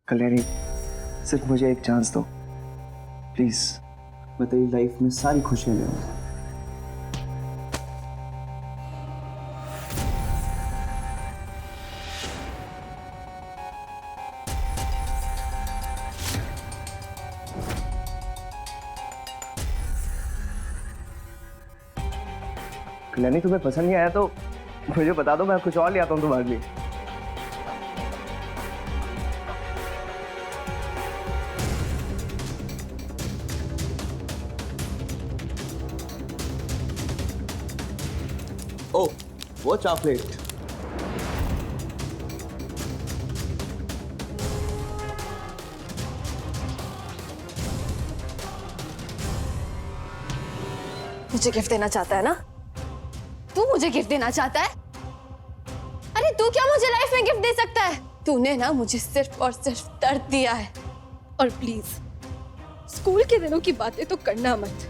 कल्याणी, सिर्फ मुझे एक चांस दो प्लीज। मैं तेरी लाइफ में सारी खुशियां ले आऊंगा। कल्याणी, तुम्हें पसंद नहीं आया तो मुझे बता दो, मैं कुछ और ले आता हूँ तुम्हारे लिए। ओ, वो चॉकलेट। मुझे गिफ्ट देना चाहता है ना? तू मुझे गिफ्ट देना चाहता है? अरे तू क्या मुझे लाइफ में गिफ्ट दे सकता है? तूने ना मुझे सिर्फ और सिर्फ दर्द दिया है। और प्लीज स्कूल के दिनों की बातें तो करना मत।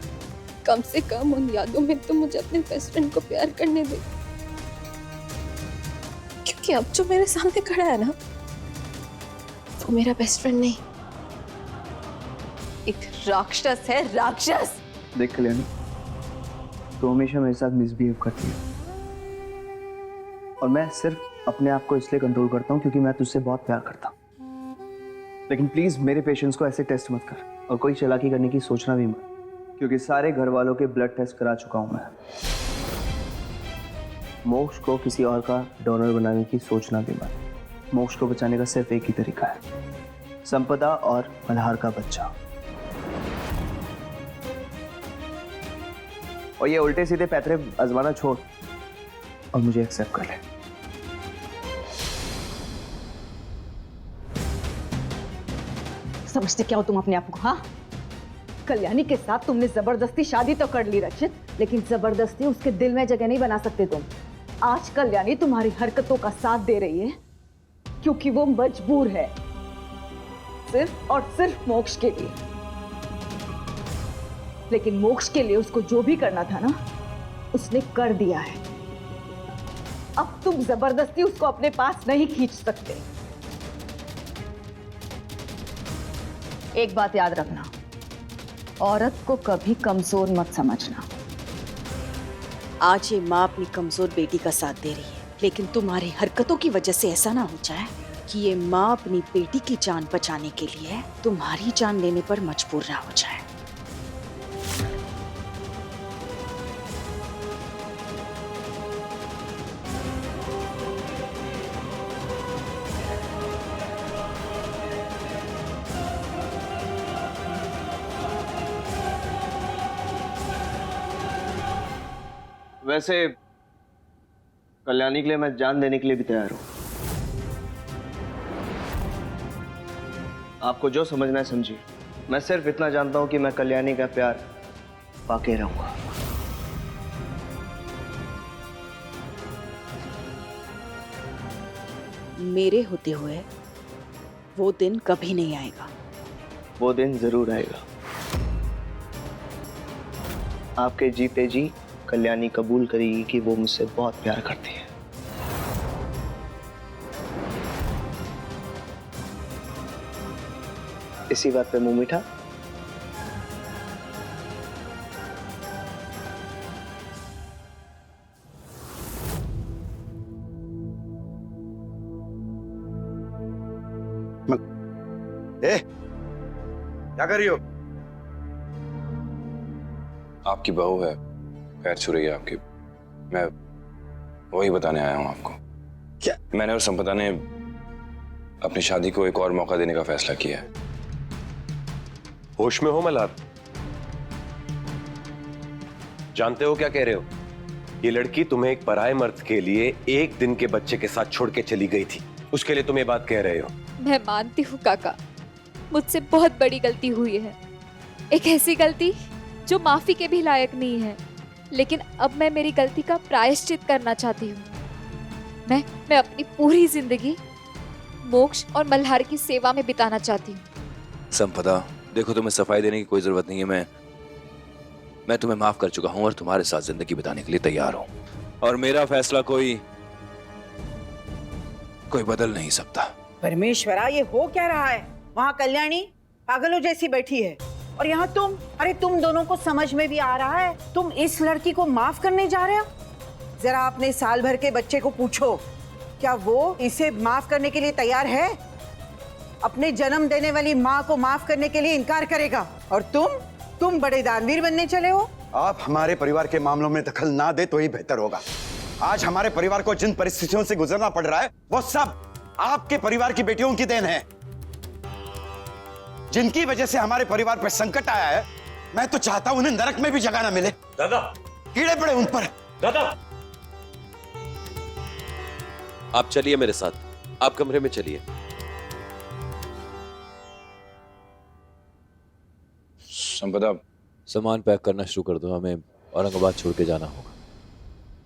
कम से कम उन यादों में तो मुझे अपने बेस्ट फ्रेंड को प्यार करने दे, क्योंकि अब जो मेरे सामने खड़ा है ना, वो मेरा बेस्ट फ्रेंड नहीं, एक राक्षस है, राक्षस। देख कल्याणी, तो हमेशा मेरे साथ मिसबिहेव करती है और मैं सिर्फ अपने आप को इसलिए कंट्रोल करता हूँ क्योंकि मैं तुझसे बहुत प्यार करता हूँ। लेकिन प्लीज मेरे पेशेंस को ऐसे टेस्ट मत कर और कोई चालाकी करने की सोचना भी मत, क्योंकि सारे घर वालों के ब्लड टेस्ट करा चुका हूँ मैं। मोक्ष को किसी और का डोनर बनाने की सोचना भी मत। मोक्ष को बचाने का सिर्फ एक ही तरीका है, संपदा और मल्हार का बच्चा। और ये उल्टे सीधे पैतरे आजमाना छोड़ और मुझे एक्सेप्ट कर ले। समझते क्या हो तुम अपने आप को? हाँ, कल्याणी के साथ तुमने जबरदस्ती शादी तो कर ली रचित, लेकिन जबरदस्ती उसके दिल में जगह नहीं बना सकते तुम। आज कल्याणी तुम्हारी हरकतों का साथ दे रही है क्योंकि वो मजबूर है, सिर्फ और सिर्फ मोक्ष के लिए। लेकिन मोक्ष के लिए उसको जो भी करना था ना, उसने कर दिया है। अब तुम जबरदस्ती उसको अपने पास नहीं खींच सकते। एक बात याद रखना, औरत को कभी कमजोर मत समझना। आज ये माँ अपनी कमजोर बेटी का साथ दे रही है, लेकिन तुम्हारी हरकतों की वजह से ऐसा ना हो जाए कि ये माँ अपनी बेटी की जान बचाने के लिए तुम्हारी जान लेने पर मजबूर ना हो जाए। वैसे कल्याणी के लिए मैं जान देने के लिए भी तैयार हूं। आपको जो समझना है समझिए। मैं सिर्फ इतना जानता हूं कि मैं कल्याणी का प्यार पाके रहूंगा। मेरे होते हुए वो दिन कभी नहीं आएगा। वो दिन जरूर आएगा। आपके जीते जी कल्याणी कबूल करेगी कि वो मुझसे बहुत प्यार करती है। इसी बात पे मुंह मीठा। क्या कर रही हो? आपकी बहू है, पैर छू रही है आपकी। मैं वही बताने आया हूं आपको। क्या? मैंने और संपदा ने अपनी शादी को एक और मौका देने का फैसला किया है। होश में हो मल्हार? जानते हो क्या कह रहे हो? ये लड़की तुम्हें एक पराये मर्द के लिए एक दिन के बच्चे के साथ छोड़ के चली गई थी, उसके लिए तुम ये बात कह रहे हो? मैं मानती हूँ काका, मुझसे बहुत बड़ी गलती हुई है, एक ऐसी गलती जो माफी के भी लायक नहीं है। लेकिन अब मैं मेरी गलती का प्रायश्चित करना चाहती हूँ। मैं अपनी पूरी जिंदगी मोक्ष और मल्हार की सेवा में बिताना चाहती हूँ। संपदा, देखो तुम्हें सफाई देने की कोई जरूरत नहीं है। मैं तुम्हें माफ कर चुका हूं और तुम्हारे साथ जिंदगी बिताने के लिए तैयार हूं। और मेरा फैसला कोई बदल नहीं सकता। परमेश्वरा, ये हो क्या रहा है? वहाँ कल्याणी पागलों जैसी बैठी है और यहाँ तुम, अरे तुम दोनों को समझ में भी आ रहा है? तुम इस लड़की को माफ करने जा रहे हो? जरा अपने साल भर के बच्चे को पूछो, क्या वो इसे माफ करने के लिए तैयार है? अपने जन्म देने वाली माँ को माफ करने के लिए इनकार करेगा? और तुम बड़े दानवीर बनने चले हो। आप हमारे परिवार के मामलों में दखल ना दे तो ही बेहतर होगा। आज हमारे परिवार को जिन परिस्थितियों से गुजरना पड़ रहा है वो सब आपके परिवार की बेटियों की देन है, जिनकी वजह से हमारे परिवार पर संकट आया है। मैं तो चाहता हूं उन्हें नरक में भी जगह ना मिले। दादा, कीड़े पड़े उन पर। दादा, आप चलिए मेरे साथ, आप कमरे में चलिए। संपदा, सामान पैक करना शुरू कर दो, हमें औरंगाबाद छोड़ के जाना होगा।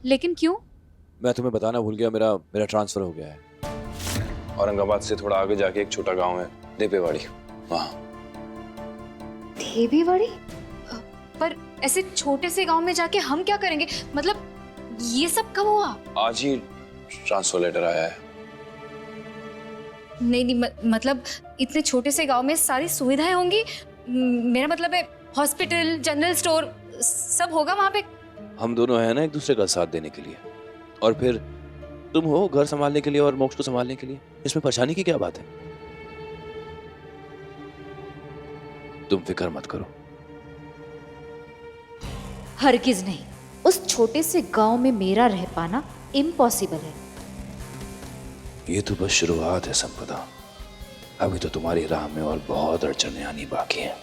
लेकिन क्यों? मैं तुम्हें बताना भूल गया, मेरा ट्रांसफर हो गया है। औरंगाबाद से थोड़ा आगे जाके एक छोटा गांव है, देपेवाड़ी, वहां। देपेवाड़ी? पर ऐसे छोटे से गांव में जाके हम क्या करेंगे? मतलब ये सब कब हुआ? आज ही ट्रांसफर लेटर आया है। नहीं, मतलब इतने छोटे से गांव में सारी सुविधाएं होंगी? मेरा मतलब है हॉस्पिटल, जनरल स्टोर सब होगा वहां पे? हम दोनों हैं ना एक दूसरे का साथ देने के लिए, और फिर तुम हो घर संभालने के लिए और मोक्ष को संभालने के लिए। इसमें परेशानी की क्या बात है? तुम फिक्र मत करो। हरगिज नहीं, उस छोटे से गांव में मेरा रह पाना इम्पॉसिबल है। ये तो बस शुरुआत है संपदा, अभी तो तुम्हारी राह में और बहुत अड़चनें आनी बाकी हैं,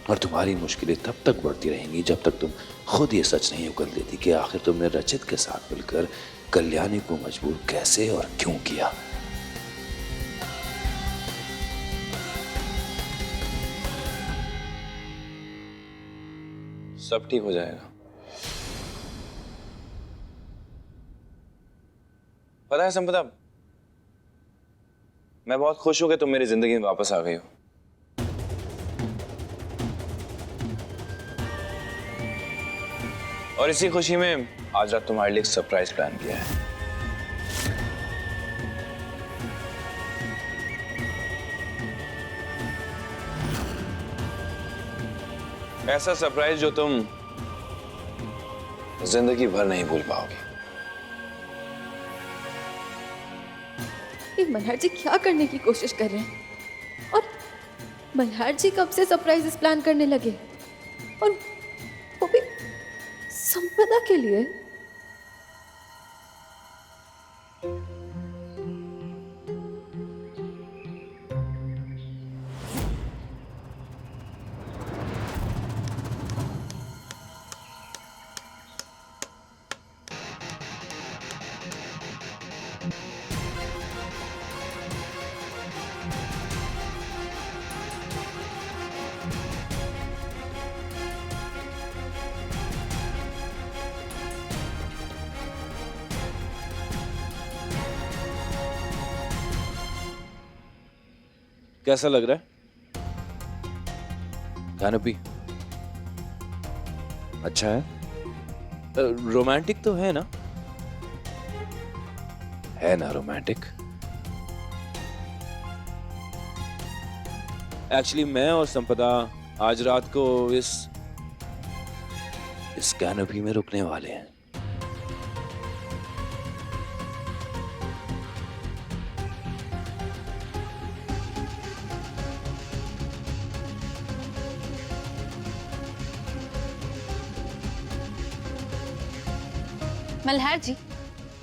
और तुम्हारी मुश्किलें तब तक बढ़ती रहेंगी जब तक तुम खुद ये सच नहीं उगल देती कि आखिर तुमने रचित के साथ मिलकर कल्याणी को मजबूर कैसे और क्यों किया। सब ठीक हो जाएगा। पता है संपदा, मैं बहुत खुश हूं कि तुम मेरी जिंदगी में वापस आ गई हो। और इसी खुशी में आज रात तुम्हारे लिए एक सरप्राइज प्लान किया है। ऐसा सरप्राइज जो तुम जिंदगी भर नहीं भूल पाओगे। मल्हार जी क्या करने की कोशिश कर रहे हैं? और मल्हार जी कब से सरप्राइज प्लान करने लगे? और वो भी संपदा के लिए? कैसा लग रहा है कैनोपी? अच्छा है? रोमांटिक तो है ना? है ना रोमांटिक? एक्चुअली मैं और संपदा आज रात को इस कैनोपी में रुकने वाले हैं। मल्हार जी,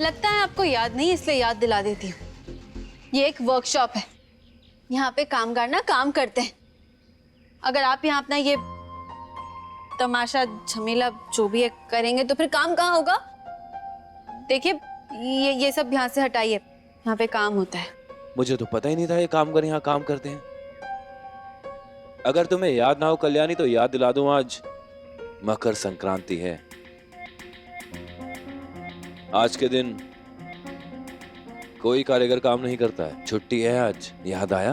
लगता है आपको याद नहीं, इसलिए याद दिला देती हूँ। ये एक वर्कशॉप है, यहाँ पे कामगार ना काम करते हैं। अगर आप यहाँ अपना ये तमाशा झमेला जो भी है करेंगे तो फिर काम कहाँ होगा? देखिए ये सब यहाँ से हटाइए, यहाँ पे काम होता है। मुझे तो पता ही नहीं था ये कामगार यहाँ काम करते हैं। अगर तुम्हें याद ना हो कल्याणी तो याद दिला दूं, आज मकर संक्रांति है। आज के दिन कोई कारीगर काम नहीं करता है, छुट्टी है आज। याद आया?